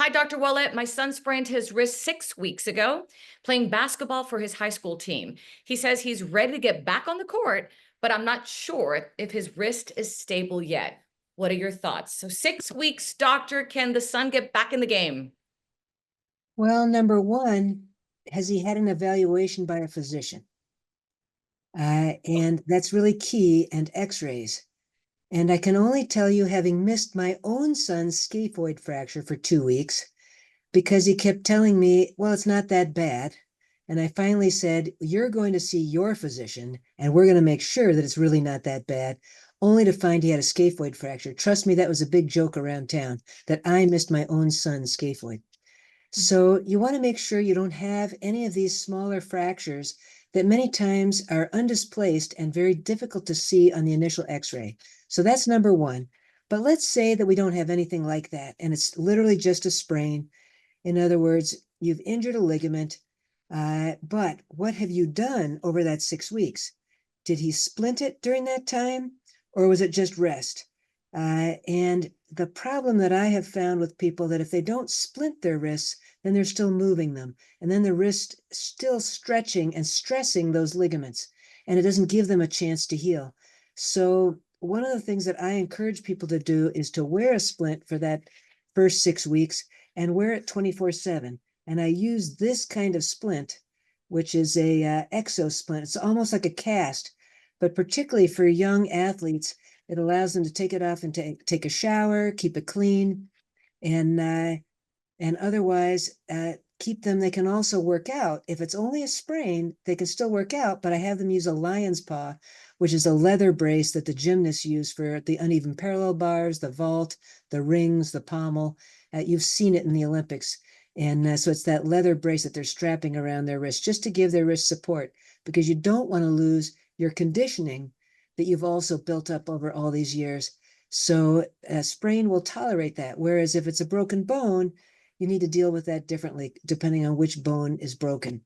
Hi, Dr. Ouellette. My son sprained his wrist 6 weeks ago playing basketball for his high school team. He says he's ready to get back on the court, but I'm not sure if his wrist is stable yet. What are your thoughts? So 6 weeks, doctor, can the son get back in the game? Well, number one, has he had an evaluation by a physician? And that's really key, and x-rays. And I can only tell you, having missed my own son's scaphoid fracture for 2 weeks, because he kept telling me, well, it's not that bad. And I finally said, you're going to see your physician, and we're going to make sure that it's really not that bad, only to find he had a scaphoid fracture. Trust me, that was a big joke around town that I missed my own son's scaphoid. So you want to make sure you don't have any of these smaller fractures that many times are undisplaced and very difficult to see on the initial x-ray. So that's number one. But let's say that we don't have anything like that, and it's literally just a sprain. In other words, you've injured a ligament, but what have you done over that 6 weeks? Did he splint it during that time, or was it just rest? And the problem that I have found with people, that if they don't splint their wrists, then they're still moving them. And then the wrist still stretching and stressing those ligaments, and it doesn't give them a chance to heal. So one of the things that I encourage people to do is to wear a splint for that first 6 weeks and wear it 24/7. And I use this kind of splint, which is a exo splint. It's almost like a cast, but particularly for young athletes, it allows them to take it off and take a shower, keep it clean, and otherwise keep them. They can also work out. If it's only a sprain, they can still work out, but I have them use a lion's paw, which is a leather brace that the gymnasts use for the uneven parallel bars, the vault, the rings, the pommel. You've seen it in the Olympics. And so it's that leather brace that they're strapping around their wrist just to give their wrist support, because you don't want to lose your conditioning that you've also built up over all these years. So a sprain will tolerate that. Whereas if it's a broken bone, you need to deal with that differently depending on which bone is broken.